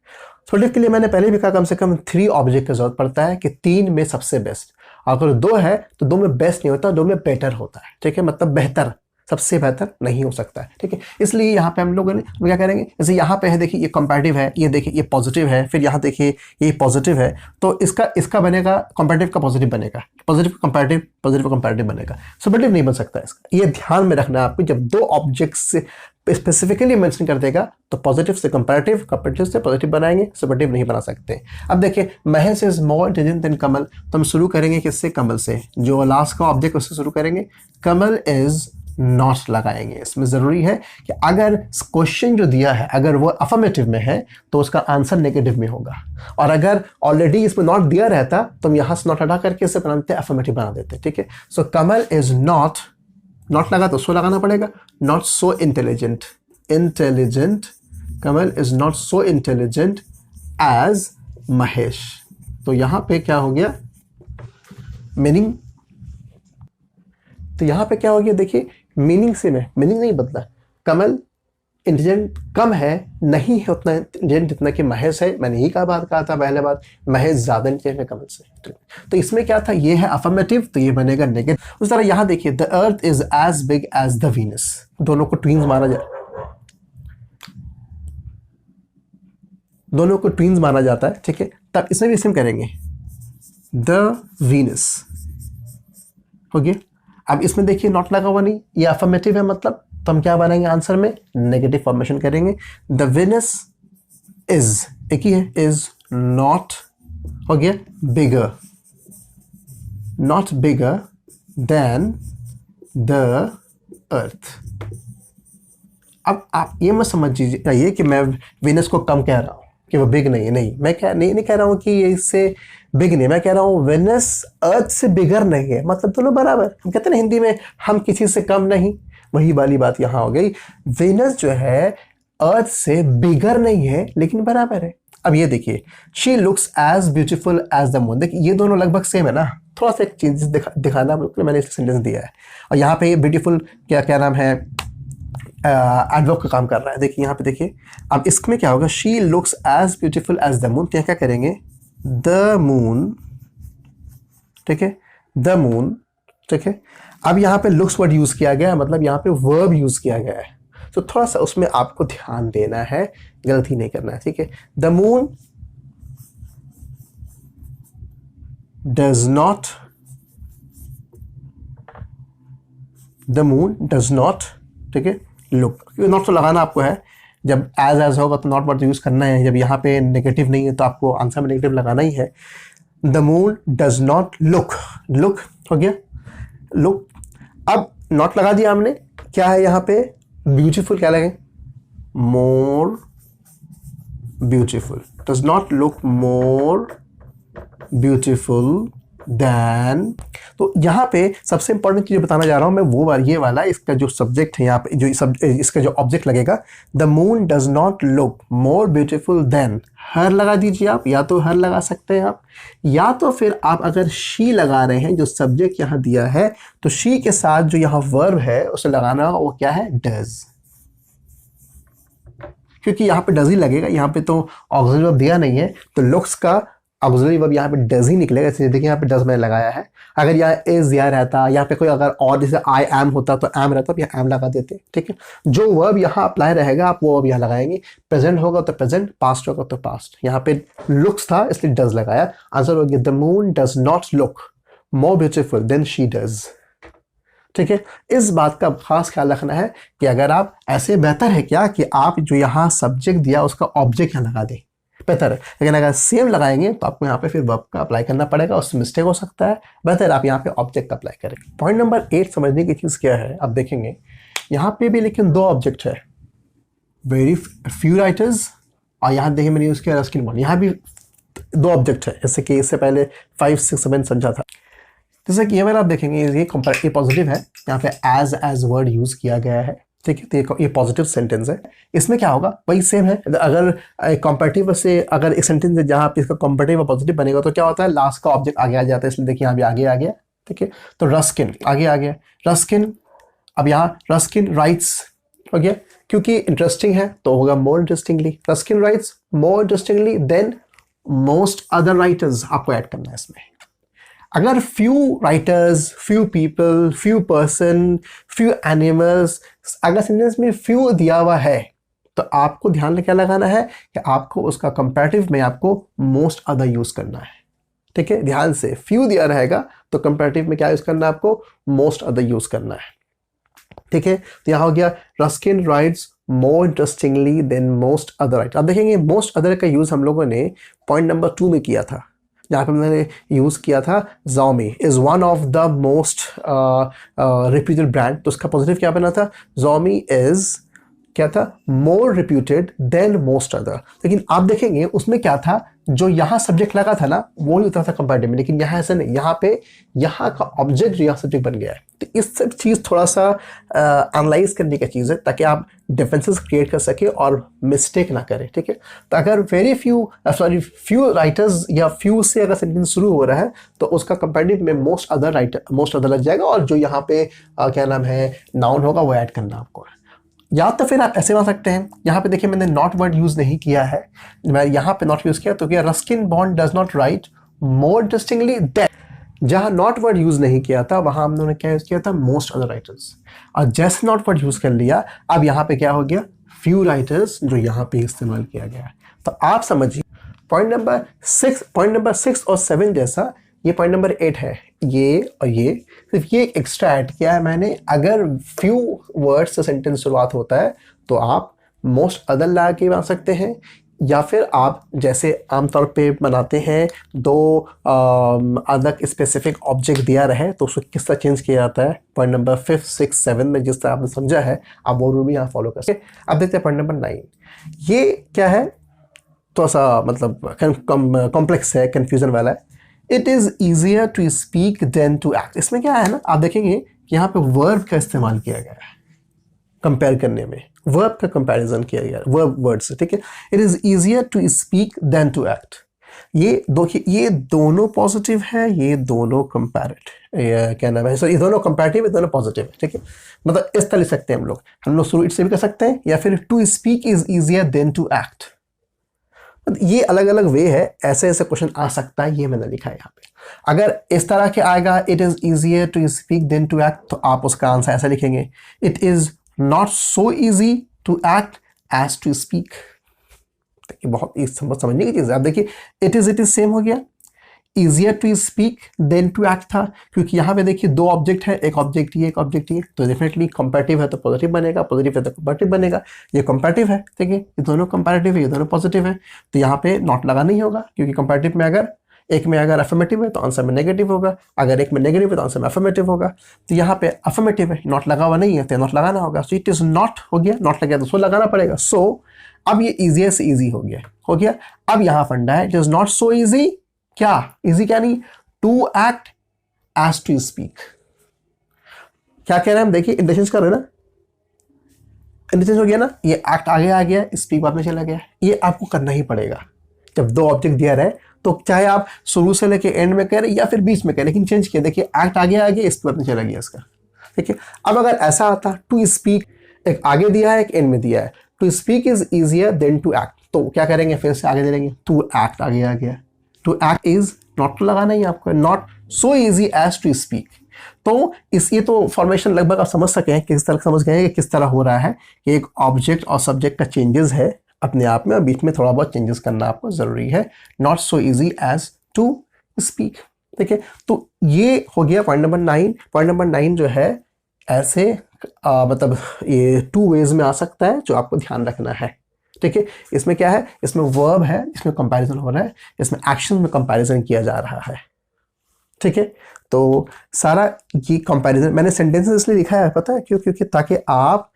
सुपरलेटिव के लिए मैंने पहले भी कहा कम से कम 3 ऑब्जेक्ट की जरूरत पड़ता है, कि 3 में सबसे बेस्ट। अगर 2 है तो 2 में बेस्ट नहीं होता, 2 में बेटर होता है, ठीक है, मतलब बेहतर, सबसे बेहतर नहीं हो सकता है, ठीक है। इसलिए यहाँ पे हम लोगों ने क्या करेंगे, जैसे यहाँ पे है देखिए ये कंपैरेटिव है, ये देखिए ये पॉजिटिव है, फिर यहाँ देखिए ये पॉजिटिव है, तो इसका बनेगा कंपैरेटिव का पॉजिटिव बनेगा, पॉजिटिव कंपैरेटिव बनेगा, सब्जेक्टिव नहीं बन सकता इसका। ये ध्यान में रखना है आपको, जब दो ऑब्जेक्ट्स से स्पेसिफिकली मेंशन कर देगा तो पॉजिटिव से कंपैरेटिव, कंपैरेटिव से पॉजिटिव बनाएंगे, सब्जेक्टिव नहीं बना सकते। अब देखिए Mahesh is more intelligent than Kamal, तो हम शुरू करेंगे किससे, कमल से, जो लास्ट का ऑब्जेक्ट उससे शुरू करेंगे। कमल इज नॉट लगाएंगे। इसमें ज़रूरी है कि अगर क्वेश्चन जो दिया है अगर वो अफर्मेटिव में है तो उसका आंसर नेगेटिव में होगा, और अगर ऑलरेडी इसमें नॉट दिया रहता तो हम यहाँ से नॉट हटा करके इसे बना देते, अफर्मेटिव बना देते, ठीक है। So Kamal is not, not लगा तो सो लगाना पड़ेगा, not so intelligent, Kamal is not so intelligent as Mahesh. तो यहाँ पे क्या हो गया मीनिंग, तो यहाँ पे क्या हो गया देखिए मीनिंग से में मीनिंग नहीं बदला। कमल इंटेलिजेंट कम है, नहीं है उतना इंटेलिजेंट जितना कि महेश है। मैंने यही कहा था पहले बात, महेश ज़्यादा इंटेलिजेंट है कमल से। तो इसमें क्या था, ये है अफर्मेटिव तो ये बनेगा नेगेटिव। उस तरह यहाँ देखिए the earth is as big as the Venus, दोनों को ट्विंस माना जाता है, ठीक है। तब इसमें भी सेम करेंगे, द वीनस हो गया। अब इसमें देखिए नॉट लगा हुआ नहीं, ये अफर्मेटिव है मतलब, तो हम क्या बनाएंगे आंसर में, नेगेटिव फॉर्मेशन करेंगे। द वीनस इज, एक ही है, इज नॉट हो गया bigger, not bigger than the earth. अब आप ये मत समझ लीजिए कि मैं वीनस को कम कह रहा हूँ कि वो बिग नहीं है, नहीं मैं नहीं कह रहा हूँ कि ये इससे बिग नहीं, मैं कह रहा हूँ वेनस अर्थ से बिगर नहीं है, मतलब दोनों बराबर। हम कहते हैं हिंदी में हम किसी से कम नहीं, वही वाली बात यहाँ हो गई। वेनस जो है अर्थ से बिगर नहीं है लेकिन बराबर है। अब ये देखिए she looks as beautiful as the moon, देखिए ये दोनों लगभग सेम है ना, थोड़ा सा एक चीज दिखाना मैंने इस सेंटेंस दिया है। और यहाँ पे ब्यूटीफुल क्या नाम है, एडवर्ब का काम कर रहा है। देखिए यहाँ पे देखिए, अब इसमें क्या होगा, she looks as beautiful as the moon, तो यहाँ क्या करेंगे द मून, ठीक है, द मून, ठीक है। अब यहाँ पे लुक्स वर्ड यूज किया गया है, मतलब यहाँ पे वर्ब यूज किया गया है, तो थोड़ा सा उसमें आपको ध्यान देना है, गलती नहीं करना है, ठीक है। The moon does not, the moon does not, ठीक है, लुक, नॉट तो लगाना आपको है, जब एज होगा तो नॉट वर्ड यूज करना है, जब यहाँ पे नेगेटिव नहीं है तो आपको आंसर में नेगेटिव लगाना ही है। The moon does not look, look हो गया, लुक। अब नॉट लगा दिया हमने, क्या है यहाँ पे ब्यूटीफुल, क्या लगे more beautiful, does not look more beautiful then. तो यहाँ पे सबसे इंपॉर्टेंट चीज बताना जा रहा हूँ मैं, वो ये वाला, इसका जो सब्जेक्ट है यहाँ पे, जो इसका जो ऑब्जेक्ट लगेगा, the moon does not look more beautiful than, her लगा दीजिए आप, या तो हर लगा सकते हैं आप, या तो फिर आप अगर शी लगा रहे हैं, जो सब्जेक्ट यहाँ दिया है तो शी के साथ जो यहाँ वर्ब है उसे लगाना, वो क्या है डज, क्योंकि यहाँ पे डज ही लगेगा, यहाँ पे तो ऑक्सिलरी वर्ब दिया नहीं है, तो लुक्स का ऑक्सिलरी वर्ब यहाँ पे डज ही निकलेगा, इसलिए देखिए यहाँ पे डज मैंने लगाया है। अगर यहाँ इज दिया रहता, यहाँ पे कोई अगर और जैसे आई एम होता तो एम रहता, तो यहाँ एम लगा देते, ठीक है। जो वर्ब यहाँ अप्लाई रहेगा आप वो वर्ब यहाँ लगाएंगे, प्रेजेंट होगा तो प्रेजेंट, पास्ट होगा तो पास्ट। यहाँ पे लुक्स था इसलिए डज लगाया, आंसर हो गया the moon does not look more beautiful then she does, ठीक है। इस बात का खास ख्याल रखना है कि अगर आप ऐसे, बेहतर है क्या कि आप जो यहाँ सब्जेक्ट दिया उसका ऑब्जेक्ट यहाँ लगा दें, बेहतर है। लेकिन अगर सेम लगाएंगे तो आपको यहाँ पे फिर वर्ब का अप्लाई करना पड़ेगा, उससे मिस्टेक हो सकता है, बेहतर आप यहाँ पे ऑब्जेक्ट का अप्लाई करें। पॉइंट नंबर 8 समझने की चीज़ क्या है, आप देखेंगे यहाँ पे भी लेकिन 2 ऑब्जेक्ट है, वेरी फ्यू राइटर्स, और यहाँ देखिए मैंने यूज़ किया रस्किन वन, यहाँ भी 2 ऑब्जेक्ट है, जैसे कि इससे पहले 5, 6, 7 समझा था। जैसे कि ये वाला आप देखेंगे ये पॉजिटिव है, यहाँ पे एज वर्ड यूज़ किया गया है, ठीक है, तो ये पॉजिटिव सेंटेंस है। इसमें क्या होगा, वही सेम है, अगर कंपैरेटिव से अगर एक सेंटेंस है जहाँ पे इसका कंपैरेटिव और पॉजिटिव बनेगा तो क्या होता है, लास्ट का ऑब्जेक्ट आगे आ जाता है, इसलिए देखिए यहाँ भी आगे आ गया, ठीक है। तो रस्किन आगे आ गया, रस्किन, अब यहाँ रस्किन राइट्स हो गया, क्योंकि इंटरेस्टिंग है तो होगा more interestingly, Ruskin writes more interestingly than most other writers, आपको ऐड करना है इसमें। अगर few writers, few people, few person, few animals, अगर सेंटेंस में फ्यू दिया हुआ है तो आपको ध्यान क्या लगाना है कि आपको उसका कंपैरेटिव में आपको मोस्ट अदर यूज करना है। ठीक है, ध्यान से, फ्यू दिया रहेगा तो कंपैरेटिव में क्या यूज करना है आपको, मोस्ट अदर यूज करना है। ठीक है, तो यहाँ हो गया Ruskin writes more interestingly than most other writer. अब देखेंगे मोस्ट अदर का यूज हम लोगों ने पॉइंट नंबर 2 में किया था, जहाँ पे मैंने यूज किया था Xiaomi is one of the most reputed brand. तो उसका पॉजिटिव क्या बना था, Xiaomi इज क्या था, मोर रिप्यूटेड देन मोस्ट अदर। लेकिन आप देखेंगे उसमें क्या था, जो यहाँ सब्जेक्ट लगा था ना वो ही उतरा था कंपैरेटिव में, लेकिन यहाँ ऐसा नहीं, यहाँ पे यहाँ का ऑब्जेक्ट जो यहाँ सब्जेक्ट बन गया है। तो इस सब चीज़ थोड़ा सा एनालाइज करने की चीज़ है ताकि आप डिफरेंसेस क्रिएट कर सके और मिस्टेक ना करें। ठीक है, तो अगर फ्यू राइटर्स या फ्यू से अगर सेंटेंस शुरू हो रहा है तो उसका कंपैरेटिव में मोस्ट अदर लग जाएगा, और जो यहाँ पे क्या नाम है नाउन होगा वो ऐड करना आपको। या तो फिर आप ऐसे बना सकते हैं, यहाँ पे देखिए मैंने नॉट वर्ड यूज नहीं किया है, मैं यहाँ पे नॉट यूज किया तो क्या, Ruskin Bond does not write more interestingly than. जहाँ नॉट वर्ड यूज नहीं किया था वहां हम लोगों ने क्या यूज किया था, मोस्ट अदर राइटर्स। और जैसे नॉट वर्ड यूज कर लिया, अब यहाँ पे क्या हो गया, फ्यू राइटर्स, जो यहाँ पे इस्तेमाल किया गया। तो आप समझिए पॉइंट नंबर 6 और 7 जैसा ये पॉइंट नंबर 8 है, ये और ये सिर्फ ये एक्स्ट्रा ऐड किया है मैंने। अगर फ्यू वर्ड्स से सेंटेंस शुरुआत होता है तो आप मोस्ट अदर ला के बना सकते हैं, या फिर आप जैसे आमतौर पे बनाते हैं दो अलग स्पेसिफिक ऑब्जेक्ट दिया रहे तो उसको किस तरह चेंज किया जाता है, पॉइंट नंबर 5, 6, 7 में जिस तरह आपने समझा है आप वो रूल भी यहाँ फॉलो कर सकते। अब देखते हैं पॉइंट नंबर 9, ये क्या है, थोड़ा सा मतलब कॉम्प्लेक्स है, कन्फ्यूजन वाला है। It is easier to speak than to act. इसमें क्या है ना, आप देखेंगे कि यहाँ पे वर्ब का इस्तेमाल किया गया है, कंपेयर करने में वर्ब का कंपैरिजन किया गया है वर्ब वर्ड से। ठीक है, it is easier to speak than to act. ये दोनों पॉजिटिव है, ये दोनों कंपैरेटिव, क्या नाम है, सॉरी, ये दोनों कंपैरेटिव, ये दोनों पॉजिटिव है। ठीक है, मतलब इस तरह लिख सकते हैं हम लोग शुरू इट से भी कर सकते हैं, या फिर to speak is easier than to act. ये अलग अलग वे है, ऐसे ऐसे क्वेश्चन आ सकता है, ये मैंने लिखा है यहाँ पे। अगर इस तरह के आएगा it is easier to speak than to act, तो आप उसका आंसर ऐसा लिखेंगे, it is not so easy to act as to speak. बहुत समझने की चीज है। आप देखिए इट इज सेम हो गया, easier to speak than to act था, क्योंकि यहाँ पे देखिए दो ऑब्जेक्ट है, एक ऑब्जेक्ट ये, एक ऑब्जेक्ट ये, तो डेफिनेटली कंपैरेटिव है तो पॉजिटिव बनेगा, पॉजिटिव है तो कंपैरेटिव बनेगा। ये कंपैरेटिव है, ठीक है, ये दोनों कंपैरेटिव है, ये दोनों पॉजिटिव है, तो यहाँ पे नॉट लगाना ही होगा, क्योंकि कंपैरेटिव में अगर एक में अगर अफर्मेटिव है तो आंसर में नेगेटिव होगा, अगर एक में नेगेटिव है तो आंसर में अफर्मेटिव होगा। तो यहाँ पे अफर्मेटिव है, नॉट लगा हुआ नहीं है तो नॉट लगाना होगा। सो इट इज नॉट हो गया, नॉट लग गया तो सो लगाना पड़ेगा। सो अब ये इजियर से इजी हो गया। अब यहाँ फंडा है, it is not so easy, क्या इजी, क्या नहीं, to act as to speak. क्या कह रहे हैं हम, देखिए इंटेंशन कर रहे हैं ना, इंटेंशन हो गया ना, ये एक्ट आगे आ गया, स्पीक बाद में चला गया। ये आपको करना ही पड़ेगा जब दो ऑब्जेक्ट दिया रहे, तो चाहे आप शुरू से लेके एंड में करें या फिर बीच में करें, लेकिन चेंज किया, देखिए एक्ट आगे आ गया, स्पीक बाद में चला गया इसका। ठीक है, अब अगर ऐसा आता टू स्पीक, एक आगे दिया है एक एंड में दिया है, to speak is easier than to act, तो क्या करेंगे, फिर से आगे दे देंगे, टू एक्ट आगे आ गया, to act is not to लगाना ही आपको, not so easy as to speak. तो ये तो फॉर्मेशन लगभग आप समझ सके हैं, किस तरह समझ गए कि किस तरह हो रहा है कि एक ऑब्जेक्ट और सब्जेक्ट का चेंजेस है अपने आप में, और बीच में थोड़ा बहुत चेंजेस करना आपको जरूरी है, not so easy as to speak. ठीक है, तो ये हो गया पॉइंट नंबर 9। पॉइंट नंबर 9 जो है ऐसे मतलब ये 2 वेज में आ सकता है, जो आपको ध्यान रखना है। ठीक है, इसमें क्या है, इसमें वर्ब है, इसमें कंपैरिजन हो रहा है, इसमें एक्शन में कंपैरिजन किया जा रहा है। ठीक है, तो सारा ये कंपैरिजन मैंने सेंटेंसेस इसलिए लिखा है, पता है क्यों, क्योंकि ताकि आप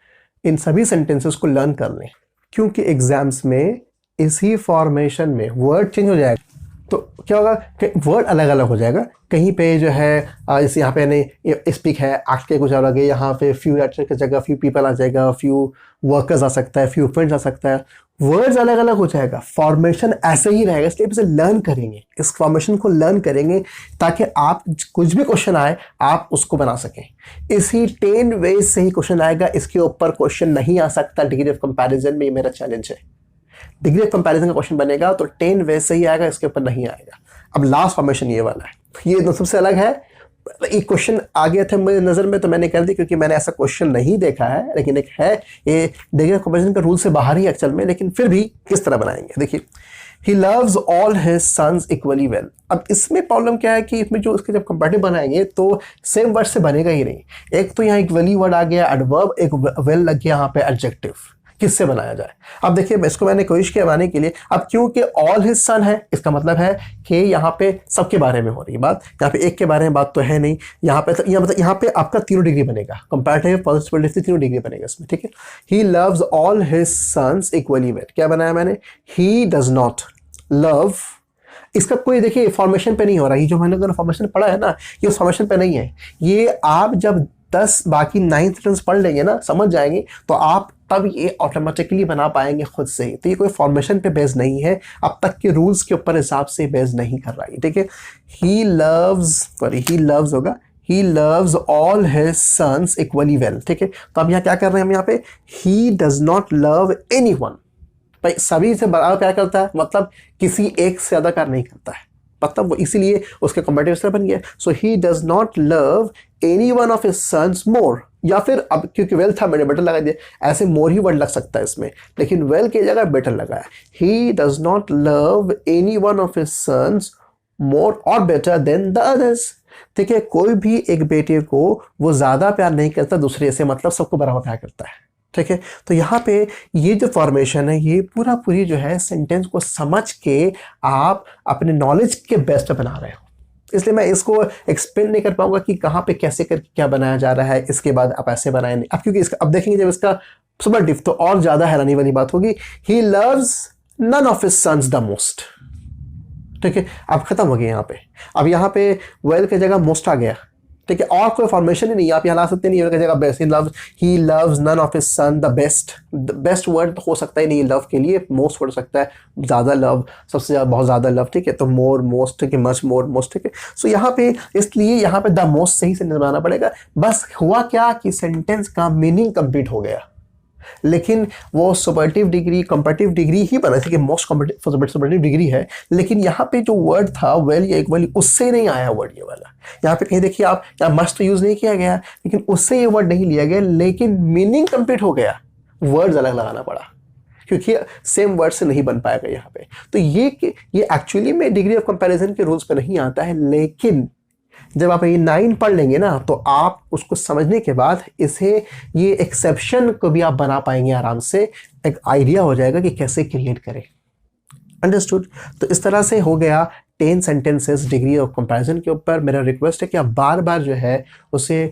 इन सभी सेंटेंसेस को लर्न कर लें, क्योंकि एग्जाम्स में इसी फॉर्मेशन में वर्ड चेंज हो जाएगा, तो क्या होगा कि वर्ड अलग अलग हो जाएगा। कहीं पे जो है जैसे यहाँ पे नहीं स्पीक है, एक्ट के कुछ अलग है, यहाँ पे फ्यू एक्टर की जगह फ्यू पीपल आ जाएगा, फ्यू वर्कर्स आ सकता है, फ्यू फ्रेंड्स आ सकता है, वर्ड्स अलग अलग हो जाएगा, फॉर्मेशन ऐसे ही रहेगा। इसलिए इसे लर्न करेंगे, इस फॉर्मेशन को लर्न करेंगे ताकि आप कुछ भी क्वेश्चन आए आप उसको बना सकें। इसी 10 वेज से ही क्वेश्चन आएगा, इसके ऊपर क्वेश्चन नहीं आ सकता। डिग्री ऑफ कंपैरिजन में ये मेरा चैलेंज है, डिग्री ऑफ कंपैरिजन का क्वेश्चन बनेगा तो 10 वेज से ही आएगा, इसके ऊपर नहीं आएगा। अब लास्ट फॉर्मेशन ये वाला है, ये तो सबसे अलग है। एक क्वेश्चन आ गया था मेरे नज़र में तो मैंने कर दी, क्योंकि मैंने ऐसा क्वेश्चन नहीं देखा है, लेकिन एक है, ये डिग्री ऑफ कंपैरिजन का रूल से बाहर ही एक्चुअल में, लेकिन फिर भी किस तरह बनाएंगे। देखिए, he loves all his sons equally well. अब इसमें प्रॉब्लम क्या है कि इसमें जो उसके जब कंपैरेटिव बनाएंगे तो सेम वर्ड से बनेगा ही नहीं। एक तो यहाँ इक्वली वर्ड आ गया एडवर्ब, एक वेल लग गया यहाँ पे एडजेक्टिव, किससे बनाया जाए। अब देखिए, इसको मैंने कोशिश किया बनाने के लिए। अब क्योंकि ऑल हिज सन है, इसका मतलब है कि यहाँ पे सबके बारे में हो रही बात, यहाँ पे एक के बारे में बात तो है नहीं। यहाँ पे मतलब यहाँ पे आपका तीनों डिग्री बनेगा, कंपैरेटिव, पॉजिटिव, तीनों डिग्री बनेगा इसमें, ठीक है। He loves all his sons equally well, क्या बनाया मैंने, ही डज नॉट लव। इसका कोई देखिए फॉर्मेशन पे नहीं हो रहा, ये जो मैंने अगर फॉर्मेशन पढ़ा है ना, ये फॉर्मेशन पे नहीं है। ये आप जब 10 बाकी 9 सेंटेंस पढ़ लेंगे ना, समझ जाएंगे, तो आप तब ये ऑटोमेटिकली बना पाएंगे खुद से ही। तो ये कोई फॉर्मेशन पे बेस नहीं है, अब तक के रूल्स के ऊपर हिसाब से बेस नहीं कर रहा है, ठीक है। ही लव्स होगा, he loves all his sons equally well, ठीक है। तो अब यहाँ क्या कर रहे हैं हम, यहाँ पे ही डज नॉट लव एनीवन, भाई सभी से बराबर प्यार करता है, मतलब किसी एक से ज़्यादा प्यार नहीं करता है, मतलब वो इसीलिए उसके कंपैरेटिव से बन गया। So he does not love any one of his sons more, या फिर अब क्योंकि वेल था मैंने बेटर लगा दिया, ऐसे मोर ही वर्ड लग सकता है इसमें, लेकिन वेल की जगह बेटर लगा है। He does not love any one of his sons more और बेटर देन द अदर्स, ठीक है। कोई भी एक बेटे को वो ज़्यादा प्यार नहीं करता दूसरे से, मतलब सबको बराबर प्यार करता है, ठीक है। तो यहाँ पे ये जो फॉर्मेशन है, ये पूरी जो है सेंटेंस को समझ के आप अपने नॉलेज के बेस्ट बना रहे हो, इसलिए मैं इसको एक्सप्लेन नहीं कर पाऊंगा कि कहाँ पे कैसे करके क्या बनाया जा रहा है, इसके बाद आप ऐसे बनाए नहीं। अब क्योंकि इसका अब देखेंगे जब इसका सुपर डिफ तो और ज़्यादा हैरानी वाली बात होगी। He loves none of his sons the most, ठीक है। अब खत्म हो गया यहाँ पे। अब यहाँ पे वेल की जगह मोस्ट आ गया, ठीक है, और कोई फॉर्मेशन ही नहीं, आप यहाँ ला सकते नहीं, की जगह best. He loves none of his son the best, the best word तो हो सकता ही नहीं लव के लिए, मोस्ट वर्ड सकता है, ज़्यादा लव, सबसे ज़्यादा, बहुत ज़्यादा लव, ठीक है। तो मोर, मोस्ट, ठीक है, मच मोर, मोस्ट, ठीक है। सो यहाँ पे इसलिए यहाँ पे द मोस्ट सही सेंटेंस बनाना पड़ेगा। बस हुआ क्या कि सेंटेंस का मीनिंग कंप्लीट हो गया, लेकिन वो सुपरलेटिव डिग्री, कंपैरेटिव डिग्री ही बना, कि मोस्ट सुपरलेटिव डिग्री है, लेकिन यहाँ पे जो वर्ड था वेल या इक्वली, उससे नहीं आया वर्ड ये वाला। यहाँ पे कहीं देखिए आप, यहाँ मस्ट तो यूज नहीं किया गया, लेकिन उससे ये वर्ड नहीं लिया गया, लेकिन मीनिंग कंप्लीट हो गया, वर्ड्स अलग लगाना पड़ा, क्योंकि सेम वर्ड से नहीं बन पाएगा यहाँ पे। तो ये एक्चुअली में डिग्री ऑफ कंपैरिजन के रूल्स पे नहीं आता है, लेकिन जब आप ये 9 पढ़ लेंगे ना, तो आप उसको समझने के बाद इसे, ये एक्सेप्शन को भी आप बना पाएंगे आराम से, एक आइडिया हो जाएगा कि कैसे क्रिएट करें। अंडरस्टूड। तो इस तरह से हो गया 10 सेंटेंसेस डिग्री ऑफ कंपैरिजन के ऊपर। मेरा रिक्वेस्ट है कि आप बार बार जो है उसे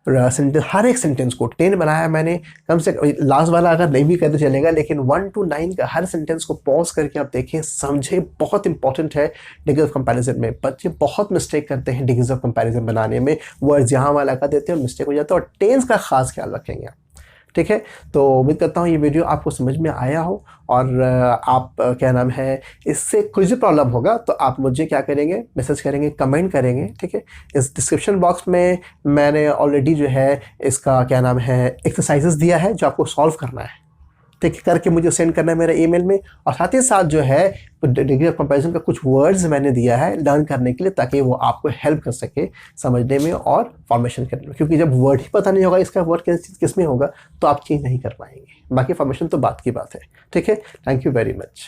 हर एक सेंटेंस को 10 बनाया मैंने, कम से कम लास्ट वाला अगर नहीं भी करते चलेगा, लेकिन 1 to 9 का हर सेंटेंस को पॉज करके आप देखें, समझे, बहुत इंपॉर्टेंट है डिग्री ऑफ कंपैरिजन में। बच्चे बहुत मिस्टेक करते हैं डिग्रीज ऑफ कंपैरिजन बनाने में, वर्ड्स यहाँ वहाँ लगा देते हैं और मिस्टेक हो जाता है, और टेंस का खास ख्याल रखेंगे आप, ठीक है। तो उम्मीद करता हूँ ये वीडियो आपको समझ में आया हो, और आप क्या नाम है, इससे कुछ भी प्रॉब्लम होगा तो आप मुझे क्या करेंगे, मैसेज करेंगे, कमेंट करेंगे, ठीक है। इस डिस्क्रिप्शन बॉक्स में मैंने ऑलरेडी जो है इसका क्या नाम है एक्सरसाइजेस दिया है जो आपको सॉल्व करना है, ठीक है, करके मुझे सेंड करना है मेरे ईमेल में। और साथ ही साथ जो है डिग्री ऑफ कंपैरिजन का कुछ वर्ड्स मैंने दिया है लर्न करने के लिए, ताकि वो आपको हेल्प कर सके समझने में और फॉर्मेशन करने में, क्योंकि जब वर्ड ही पता नहीं होगा इसका वर्ड किस में होगा तो आप चेंज नहीं कर पाएंगे। बाकी फॉर्मेशन तो बात की बात है, ठीक है। Thank you very much.